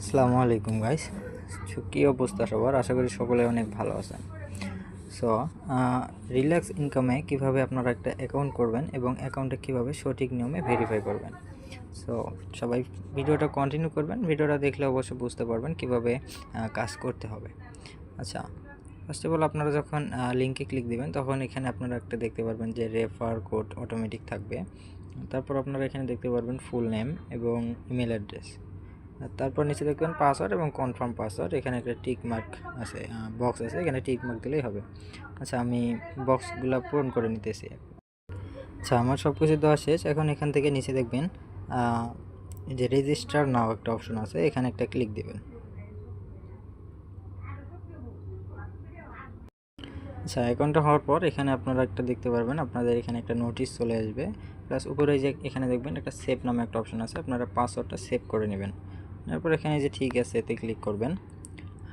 আসসালামু আলাইকুম গাইস। কী অবস্থা সবার? আশা করি সকলে অনেক ভালো আছেন। সো রিল্যাক্স ইনকামে কিভাবে আপনারা একটা অ্যাকাউন্ট করবেন এবং অ্যাকাউন্টে কিভাবে সঠিক নিয়মে ভেরিফাই করবেন। সো সবাই ভিডিওটা কন্টিনিউ করবেন। ভিডিওটা দেখলে অবশ্যই বুঝতে পারবেন কিভাবে কাজ করতে হবে। আচ্ছা, ফার্স্ট অফ অল আপনারা যখন লিঙ্কে ক্লিক দিবেন তখন এখানে আপনারা একটা দেখতে পারবেন যে রেফার কোড অটোমেটিক থাকবে। তারপর আপনারা এখানে দেখতে পারবেন ফুল নেম এবং ইমেল অ্যাড্রেস। তারপর নিচে দেখবেন পাসওয়ার্ড এবং কনফার্ম পাসওয়ার্ড। এখানে একটা টিক মার্ক আছে, বক্স আছে, এখানে টিক মার্ক দিলেই হবে। আচ্ছা, আমি বক্সগুলো পূরণ করে নিতেছি। আচ্ছা, আমার সব কিছু দেওয়া শেষ। এখন এখান থেকে নিচে দেখবেন যে রেজিস্টার নাও একটা অপশন আছে, এখানে একটা ক্লিক দেবেন। আচ্ছা, অ্যাকাউন্টটা হওয়ার পর এখানে আপনারা একটা দেখতে পারবেন, আপনাদের এখানে একটা নোটিশ চলে আসবে। প্লাস উপরে যে এখানে দেখবেন একটা সেভ নামে একটা অপশন আছে, আপনারা পাসওয়ার্ডটা সেভ করে নেবেন। তারপর এখানে যে ঠিক আছে এতে ক্লিক করবেন।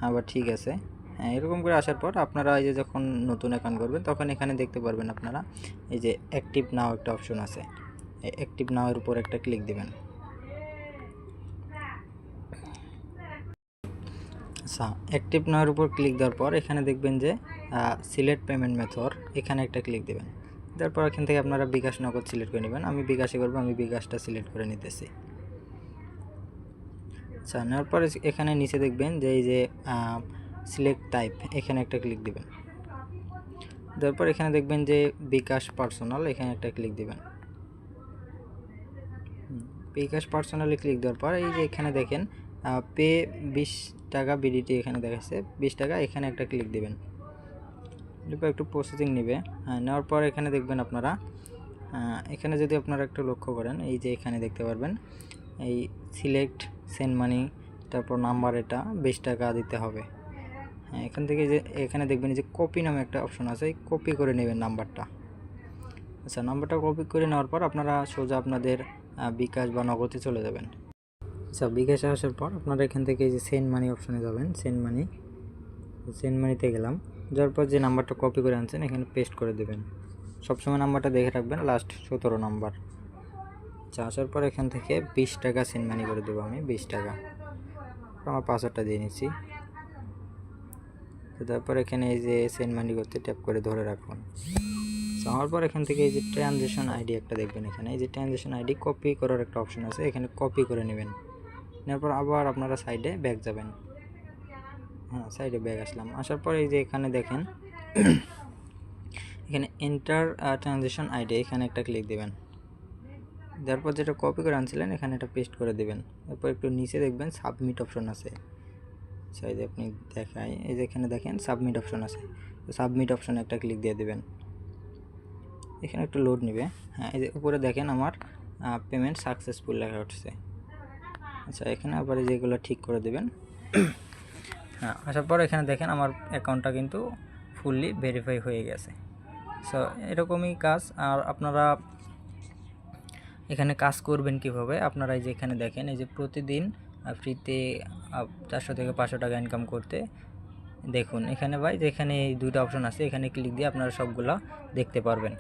আবার ঠিক আছে, হ্যাঁ, এরকম করে আসার পর আপনারা এই যে যখন নতুন অ্যাকাউন্ট করবেন তখন এখানে দেখতে পারবেন আপনারা এই যে অ্যাক্টিভ নাও একটা অপশন আছে, এই অ্যাক্টিভ নাও এর উপর একটা ক্লিক দিবেন। আচ্ছা, অ্যাক্টিভ নাওয়ের উপর ক্লিক দেওয়ার পর এখানে দেখবেন যে সিলেক্ট পেমেন্ট মেথড, এখানে একটা ক্লিক দেবেন। তারপর এখান থেকে আপনারা বিকাশ নগদ সিলেক্ট করে নেবেন। আমি বিকাশে করবো, আমি বিকাশটা সিলেক্ট করে নিতেছি। আচ্ছা, নেওয়ার পর এখানে নিচে দেখবেন যে এই যে সিলেক্ট টাইপ, এখানে একটা ক্লিক দিবেন। তারপর এখানে দেখবেন যে বিকাশ পার্সোনাল, এখানে একটা ক্লিক দিবেন। বিকাশ পার্সোনালি ক্লিক দেওয়ার পর এই যে এখানে দেখেন পে 20 টাকা বিডিটি এখানে দেখাচ্ছে 20 টাকা, এখানে একটা ক্লিক দিবেন। এরপর একটু প্রসেসিং নেবে। নেওয়ার পর এখানে দেখবেন আপনারা এখানে যদি আপনারা একটু লক্ষ্য করেন এই যে এখানে দেখতে পারবেন এই সিলেক্ট সেন্ড মানি, তারপর নাম্বার, এটা 20 টাকা দিতে হবে। হ্যাঁ, এখান থেকে যে এখানে দেখবেন যে কপি নামে একটা অপশন আছে, কপি করে নেবেন নাম্বারটা। আচ্ছা, নাম্বারটা কপি করে নেওয়ার পর আপনারা সোজা আপনাদের বিকাশ বা নগদে চলে যাবেন। আচ্ছা, বিকাশে আসার পর আপনারা এখান থেকে এই যে সেন্ড মানি অপশনে যাবেন। সেন্ড মানিতে গেলাম, যাওয়ার পর যে নাম্বারটা কপি করে আনছেন এখানে পেস্ট করে দেবেন। সবসময় নাম্বারটা দেখে রাখবেন, লাস্ট 17 নাম্বার। আচ্ছা, আসার পর এখান থেকে 20 টাকা সেন্ড মানি করে দেবো আমি, 20 টাকা। আমার পাসওয়ার্ডটা দিয়ে নিচ্ছি। তারপর এখানে এই যে সেন্ড মানি করতে ট্যাপ করে ধরে রাখুন। যাওয়ার পর এখান থেকে এই যে ট্রানজ্যাকশন আইডি একটা দেখবেন, এখানে এই যে ট্রানজ্যাকশন আইডি কপি করার একটা অপশন আছে, এখানে কপি করে নেবেন। নেওয়ার পর আবার আপনারা সাইডে ব্যাক যাবেন। হ্যাঁ, সাইডে ব্যাক আসলাম। আসার পর এই যে এখানে দেখেন এখানে এন্টার ট্রানজ্যাকশন আইডি, এখানে একটা ক্লিক দেবেন। দেওয়ার পর যেটা কপি করে আনছিলেন এখানে এটা পেস্ট করে দেবেন। এরপর একটু নিচে দেখবেন সাবমিট অপশন আছে। আচ্ছা, এই যে আপনি দেখাই, এই যে এখানে দেখেন সাবমিট অপশন আছে, তো সাবমিট অপশনে একটা ক্লিক দিয়ে দেবেন। এখানে একটু লোড নেবে। হ্যাঁ, এই যে উপরে দেখেন আমার পেমেন্ট সাকসেসফুল লেখা উঠছে। আচ্ছা, এখানে আবার যেগুলো ঠিক করে দেবেন। হ্যাঁ, আসার পর এখানে দেখেন আমার অ্যাকাউন্টটা কিন্তু ফুললি ভেরিফাই হয়ে গেছে। সো এরকমই কাজ। আর আপনারা এখানে কাজ করবেন কিভাবে, আপনারা এই যে এখানে দেখেন এই যে প্রতিদিন ফ্রিতে 400 থেকে 500 টাকা ইনকাম করতে দেখুন এখানে ভাই, যেখানে এই দুইটা অপশন আছে এখানে ক্লিক দিয়ে আপনারা সবগুলা দেখতে পারবেন।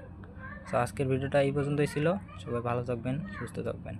সো আজকের ভিডিওটা এই পর্যন্তই ছিল। সবাই ভালো থাকবেন, সুস্থ থাকবেন।